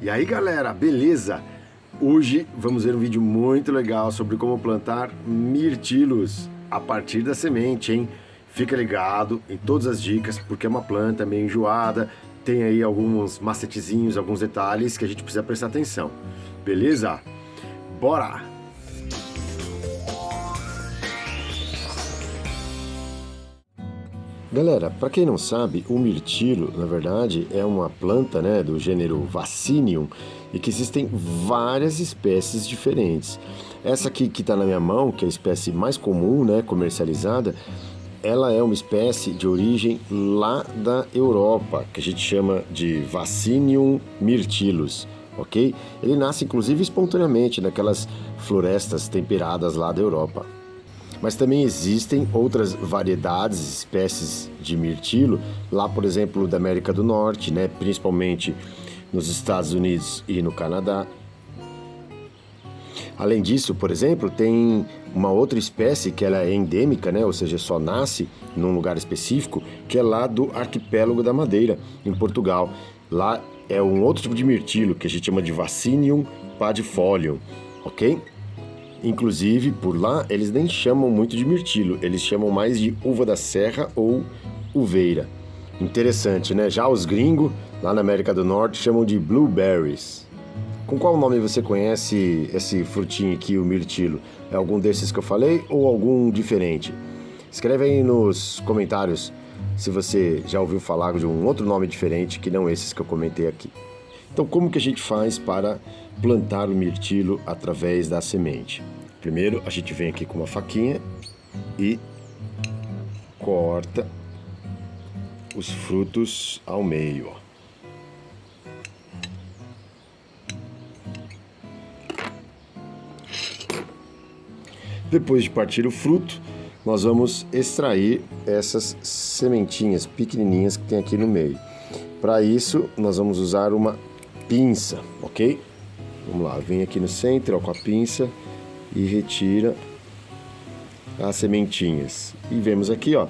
E aí galera, beleza? Hoje vamos ver um vídeo muito legal sobre como plantar mirtilos a partir da semente, hein? Fica ligado em todas as dicas, porque é uma planta meio enjoada, tem aí alguns macetezinhos, alguns detalhes que a gente precisa prestar atenção, beleza? Bora! Galera, para quem não sabe, o mirtilo, na verdade, é uma planta, né, do gênero Vaccinium e que existem várias espécies diferentes. Essa aqui que está na minha mão, que é a espécie mais comum, né, comercializada, ela é uma espécie de origem lá da Europa, que a gente chama de Vaccinium myrtillus, ok? Ele nasce inclusive espontaneamente naquelas florestas temperadas lá da Europa. Mas também existem outras variedades, espécies de mirtilo, lá por exemplo da América do Norte, né, principalmente nos Estados Unidos e no Canadá. Além disso, por exemplo, tem uma outra espécie que ela é endêmica, né, ou seja, só nasce num lugar específico, que é lá do Arquipélago da Madeira, em Portugal. Lá é um outro tipo de mirtilo que a gente chama de Vaccinium padifolium, ok? Inclusive, por lá, eles nem chamam muito de mirtilo, eles chamam mais de uva da serra ou uveira. Interessante, né? Já os gringos, lá na América do Norte, chamam de blueberries. Com qual nome você conhece esse frutinho aqui, o mirtilo? É algum desses que eu falei ou algum diferente? Escreve aí nos comentários se você já ouviu falar de um outro nome diferente que não esses que eu comentei aqui. Então, como que a gente faz para plantar o mirtilo através da semente? Primeiro, a gente vem aqui com uma faquinha e corta os frutos ao meio, ó. Depois de partir o fruto, nós vamos extrair essas sementinhas pequenininhas que tem aqui no meio. Para isso, nós vamos usar uma pinça, ok? Vamos lá, vem aqui no centro, ó, com a pinça e retira as sementinhas. E vemos aqui, ó,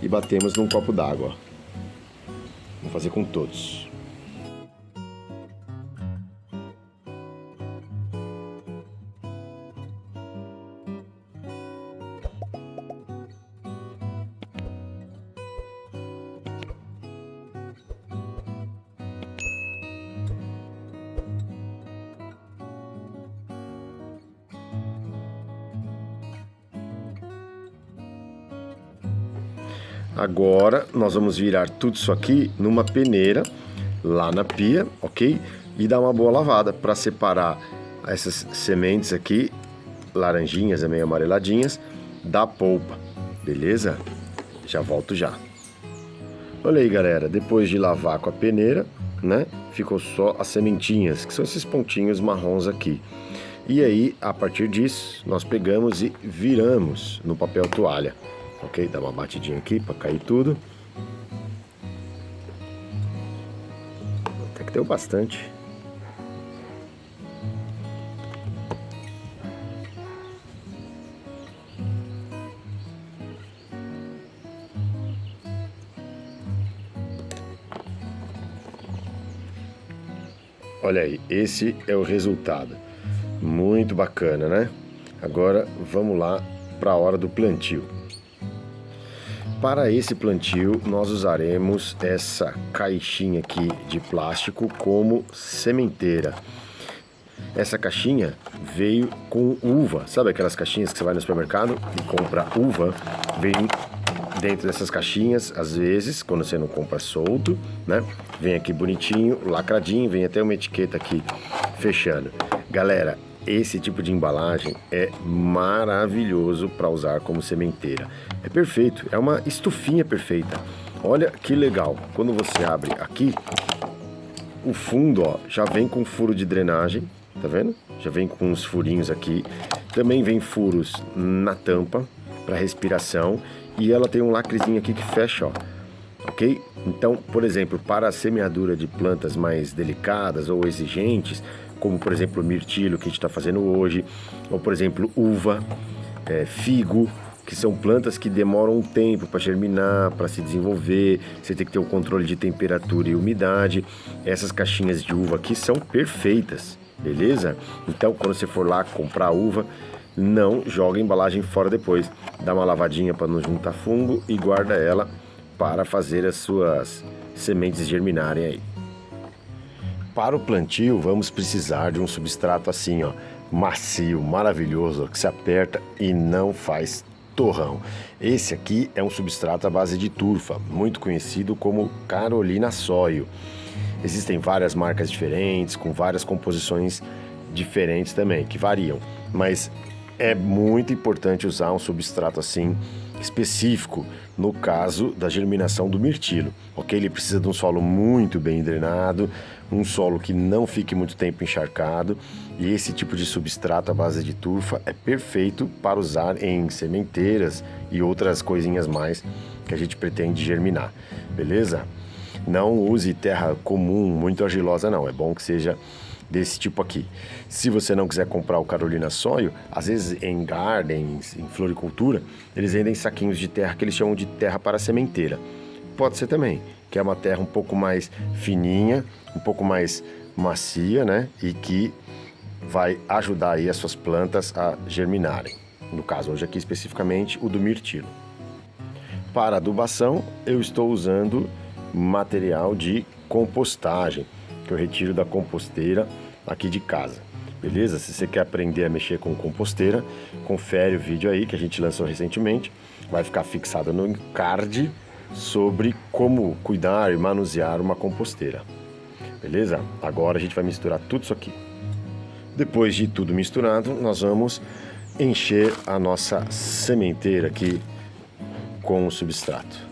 e batemos num copo d'água. Vamos fazer com todos. Agora nós vamos virar tudo isso aqui numa peneira lá na pia, ok? E dar uma boa lavada para separar essas sementes aqui, laranjinhas, meio amareladinhas, da polpa, beleza? Já volto já. Olha aí, galera, depois de lavar com a peneira, né? Ficou só as sementinhas, que são esses pontinhos marrons aqui. E aí, a partir disso, nós pegamos e viramos no papel toalha. Ok? Dá uma batidinha aqui para cair tudo. Até que deu bastante. Olha aí, esse é o resultado. Muito bacana, né? Agora vamos lá para a hora do plantio. Para esse plantio, nós usaremos essa caixinha aqui de plástico como sementeira. Essa caixinha veio com uva, sabe aquelas caixinhas que você vai no supermercado e compra uva? Vem dentro dessas caixinhas, às vezes, quando você não compra solto, né? Vem aqui bonitinho, lacradinho, vem até uma etiqueta aqui fechando. Galera, esse tipo de embalagem é maravilhoso para usar como sementeira. É perfeito, é uma estufinha perfeita. Olha que legal, quando você abre aqui, o fundo, ó, já vem com furo de drenagem, tá vendo? Já vem com uns furinhos aqui. Também vem furos na tampa para respiração e ela tem um lacrezinho aqui que fecha, ó. Ok? Então, por exemplo, para a semeadura de plantas mais delicadas ou exigentes, como por exemplo o mirtilo que a gente está fazendo hoje, ou por exemplo uva, figo, que são plantas que demoram um tempo para germinar, para se desenvolver, você tem que ter um controle de temperatura e umidade. Essas caixinhas de uva aqui são perfeitas, beleza? Então, quando você for lá comprar uva, não joga a embalagem fora depois. Dá uma lavadinha para não juntar fungo e guarda ela para fazer as suas sementes germinarem aí. Para o plantio, vamos precisar de um substrato assim, ó, macio, maravilhoso, que se aperta e não faz torrão. Esse aqui é um substrato à base de turfa, muito conhecido como Carolina Soil. Existem várias marcas diferentes, com várias composições diferentes também, que variam, mas é muito importante usar um substrato assim específico no caso da germinação do mirtilo, ok? Ele precisa de um solo muito bem drenado, um solo que não fique muito tempo encharcado, e esse tipo de substrato à base de turfa é perfeito para usar em sementeiras e outras coisinhas mais que a gente pretende germinar, beleza? Não use terra comum, muito argilosa não, é bom que seja desse tipo aqui. Se você não quiser comprar o Carolina Soil, às vezes em gardens, em floricultura, eles vendem saquinhos de terra que eles chamam de terra para sementeira. Pode ser também, que é uma terra um pouco mais fininha, um pouco mais macia, né? E que vai ajudar aí as suas plantas a germinarem. No caso, hoje aqui especificamente o do mirtilo. Para adubação, eu estou usando material de compostagem, que eu retiro da composteira aqui de casa, beleza? Se você quer aprender a mexer com composteira, confere o vídeo aí que a gente lançou recentemente, vai ficar fixado no card sobre como cuidar e manusear uma composteira, beleza? Agora a gente vai misturar tudo isso aqui. Depois de tudo misturado, nós vamos encher a nossa sementeira aqui com o substrato.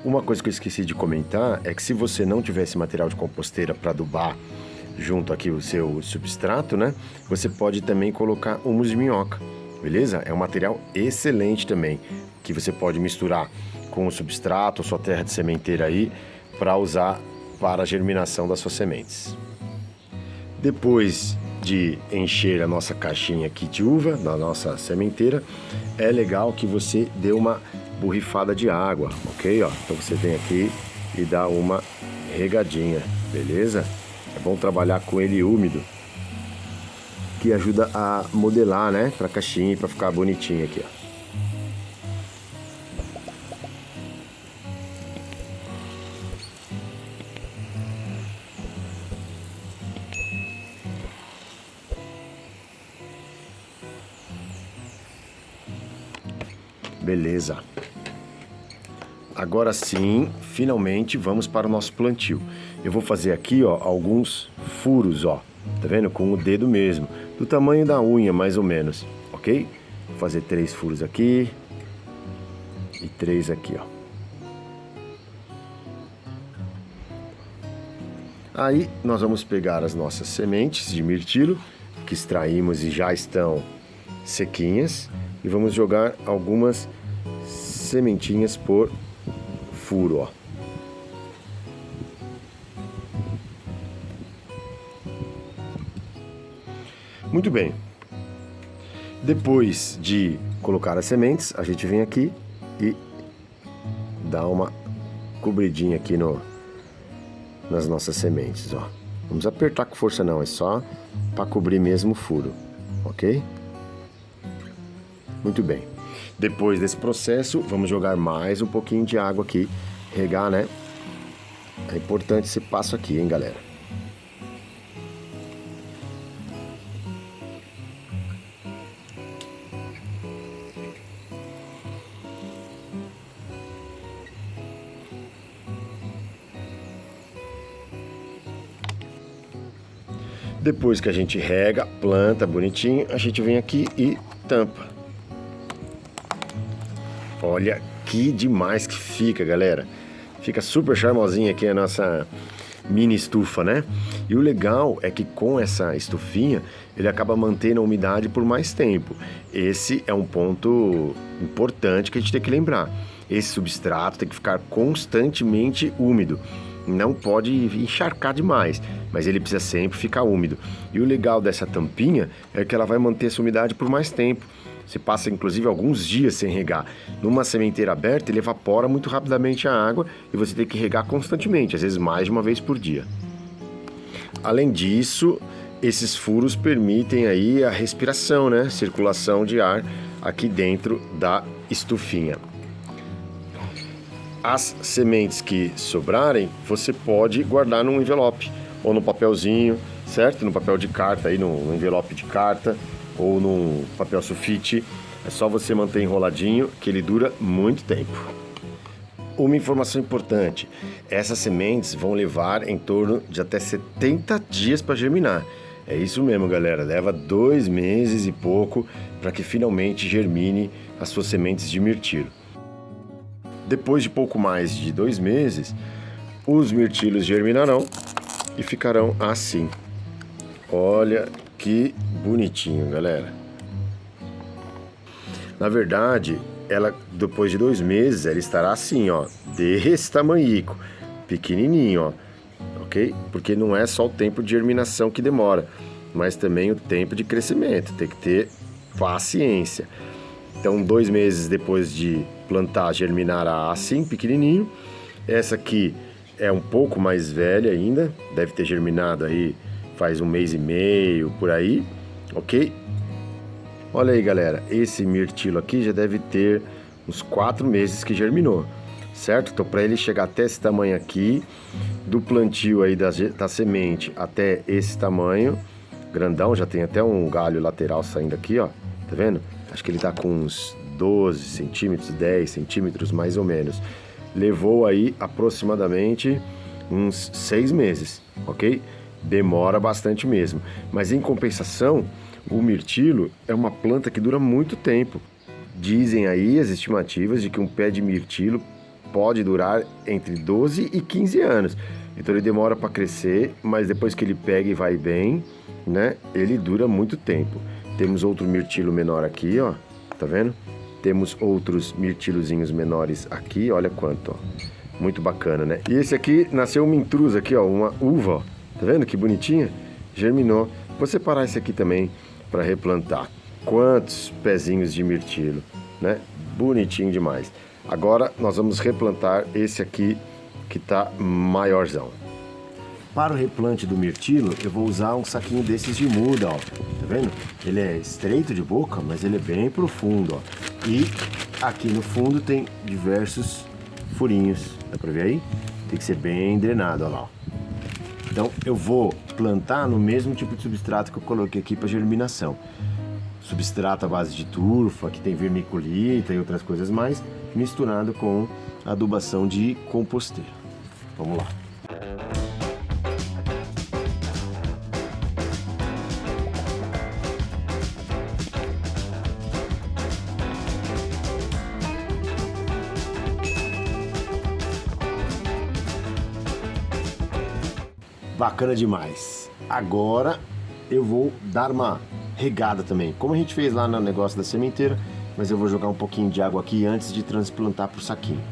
Uma coisa que eu esqueci de comentar é que se você não tivesse material de composteira para adubar junto aqui o seu substrato, né? Você pode também colocar humus de minhoca, beleza? É um material excelente também, que você pode misturar com o substrato, sua terra de sementeira aí, para usar para a germinação das suas sementes. Depois de encher a nossa caixinha aqui de uva, da nossa sementeira, é legal que você dê uma borrifada de água, ok? Ó, então você vem aqui e dá uma regadinha, beleza? É bom trabalhar com ele úmido, que ajuda a modelar, né, para a caixinha, para ficar bonitinho aqui, ó. Beleza. Agora sim, finalmente vamos para o nosso plantio. Eu vou fazer aqui, ó, alguns furos, ó. Tá vendo? Com o dedo mesmo, do tamanho da unha, mais ou menos, ok? Vou fazer 3 furos aqui e 3 aqui, ó. Aí nós vamos pegar as nossas sementes de mirtilo, que extraímos e já estão sequinhas, e vamos jogar algumas sementinhas por furo, ó. Muito bem. Depois de colocar as sementes, a gente vem aqui e dá uma cobridinha aqui nas nossas sementes, ó. Não vamos apertar com força não, é só para cobrir mesmo o furo, ok? Muito bem. Depois desse processo, vamos jogar mais um pouquinho de água aqui, regar, né? É importante esse passo aqui, hein, galera? Depois que a gente rega, planta bonitinho, a gente vem aqui e tampa. Olha que demais que fica, galera. Fica super charmosinha aqui a nossa mini estufa, né? E o legal é que com essa estufinha, ele acaba mantendo a umidade por mais tempo. Esse é um ponto importante que a gente tem que lembrar. Esse substrato tem que ficar constantemente úmido. Não pode encharcar demais, mas ele precisa sempre ficar úmido. E o legal dessa tampinha é que ela vai manter essa umidade por mais tempo. Você passa inclusive alguns dias sem regar. Numa sementeira aberta ele evapora muito rapidamente a água e você tem que regar constantemente, às vezes mais de uma vez por dia. Além disso, esses furos permitem aí a respiração, né? Circulação de ar aqui dentro da estufinha. As sementes que sobrarem, você pode guardar num envelope ou no papelzinho, certo? No papel de carta, aí no envelope de carta ou num papel sulfite. É só você manter enroladinho que ele dura muito tempo. Uma informação importante, essas sementes vão levar em torno de até 70 dias para germinar. É isso mesmo, galera, leva 2 meses e pouco para que finalmente germine as suas sementes de mirtilo. Depois de pouco mais de 2 meses, os mirtilos germinarão e ficarão assim. Olha que bonitinho, galera. Na verdade, ela depois de 2 meses, ela estará assim, ó, desse tamanhico, pequenininho, ó, ok? Porque não é só o tempo de germinação que demora, mas também o tempo de crescimento, tem que ter paciência. Então, 2 meses depois de plantar, germinará assim, pequenininho. Essa aqui é um pouco mais velha ainda, deve ter germinado aí faz 1 mês e meio, por aí, ok? Olha aí, galera, esse mirtilo aqui já deve ter uns 4 meses que germinou, certo? Então, para ele chegar até esse tamanho aqui, do plantio aí da semente até esse tamanho, grandão, já tem até um galho lateral saindo aqui, ó, tá vendo? Acho que ele tá com uns 12 centímetros, 10 centímetros mais ou menos. Levou aí aproximadamente uns 6 meses, ok? Demora bastante mesmo. Mas em compensação, o mirtilo é uma planta que dura muito tempo. Dizem aí as estimativas de que um pé de mirtilo pode durar entre 12 e 15 anos. Então ele demora para crescer, mas depois que ele pega e vai bem, né, ele dura muito tempo. Temos outro mirtilo menor aqui, ó, tá vendo? Temos outros mirtilozinhos menores aqui, olha quanto, ó. Muito bacana, né? E esse aqui nasceu uma intrusa aqui, ó, uma uva, ó. Tá vendo que bonitinha? Germinou. Vou separar esse aqui também para replantar. Quantos pezinhos de mirtilo, né? Bonitinho demais. Agora nós vamos replantar esse aqui que tá maiorzão. Para o replante do mirtilo, eu vou usar um saquinho desses de muda, ó. Tá vendo? Ele é estreito de boca, mas ele é bem profundo, ó. E aqui no fundo tem diversos furinhos. Dá pra ver aí? Tem que ser bem drenado, ó lá, ó. Então eu vou plantar no mesmo tipo de substrato que eu coloquei aqui para germinação. Substrato à base de turfa, que tem vermiculita e outras coisas mais, misturado com adubação de composteira. Vamos lá. Bacana demais. Agora eu vou dar uma regada também, como a gente fez lá no negócio da sementeira, mas eu vou jogar um pouquinho de água aqui antes de transplantar para o saquinho.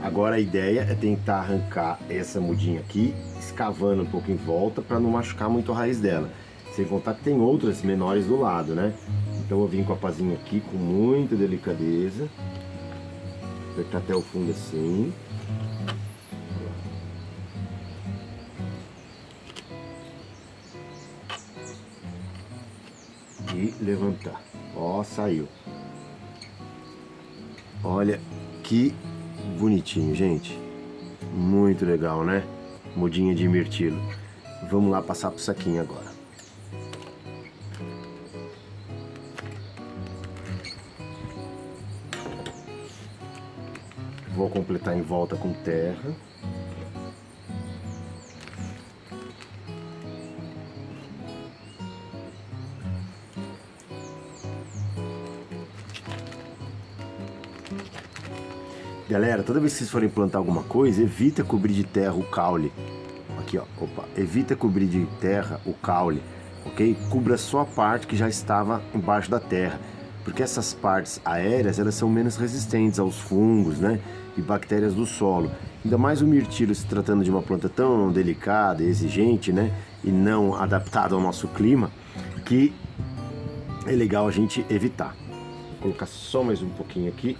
Agora a ideia é tentar arrancar essa mudinha aqui, escavando um pouco em volta para não machucar muito a raiz dela. Sem contar que tem outras menores do lado, né? Então eu vim com a pazinha aqui com muita delicadeza. Apertar até o fundo assim. E levantar. Ó, saiu. Olha que bonitinho, gente. Muito legal, né? Mudinha de mirtilo. Vamos lá passar pro saquinho agora. Vou completar em volta com terra. Galera, toda vez que vocês forem plantar alguma coisa, evita cobrir de terra o caule. Aqui, ó, opa, evita cobrir de terra o caule, ok? Cubra só a parte que já estava embaixo da terra, porque essas partes aéreas elas são menos resistentes aos fungos, né, e bactérias do solo. Ainda mais o mirtilo se tratando de uma planta tão delicada e exigente, né, e não adaptada ao nosso clima, que é legal a gente evitar. Vou colocar só mais um pouquinho aqui.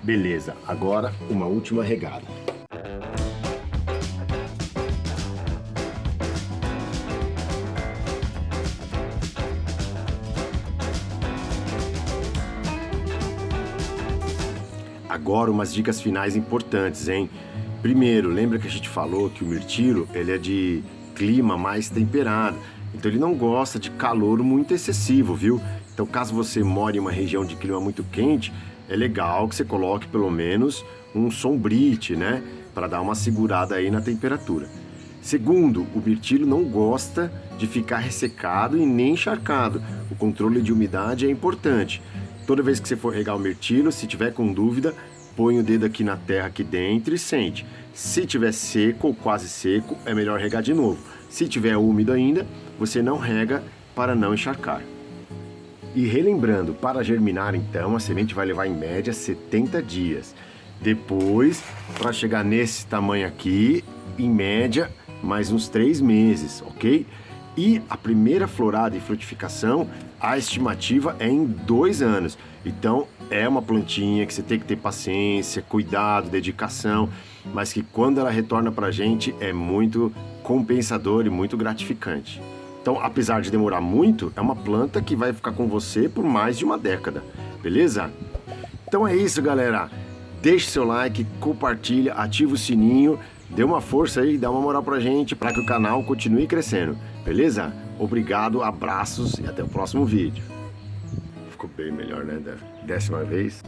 Beleza, agora uma última regada. Agora umas dicas finais importantes, hein? Primeiro, lembra que a gente falou que o mirtilo ele é de clima mais temperado, então ele não gosta de calor muito excessivo, viu? Então caso você more em uma região de clima muito quente, é legal que você coloque pelo menos um sombrite, né? Para dar uma segurada aí na temperatura. Segundo, o mirtilo não gosta de ficar ressecado e nem encharcado. O controle de umidade é importante. Toda vez que você for regar o mirtilo, se tiver com dúvida, põe o dedo aqui na terra aqui dentro e sente. Se tiver seco ou quase seco, é melhor regar de novo. Se tiver úmido ainda, você não rega para não encharcar. E relembrando, para germinar então, a semente vai levar em média 70 dias. Depois, para chegar nesse tamanho aqui, em média, mais uns 3 meses, ok? E a primeira florada e frutificação, a estimativa é em 2 anos. Então, é uma plantinha que você tem que ter paciência, cuidado, dedicação, mas que quando ela retorna pra gente é muito compensador e muito gratificante. Então, apesar de demorar muito, é uma planta que vai ficar com você por mais de uma década, beleza? Então é isso, galera. Deixe seu like, compartilha, ativa o sininho, dê uma força aí, dá uma moral pra gente, para que o canal continue crescendo, beleza? Obrigado, abraços e até o próximo vídeo. Ficou bem melhor, né? Da 10ª vez.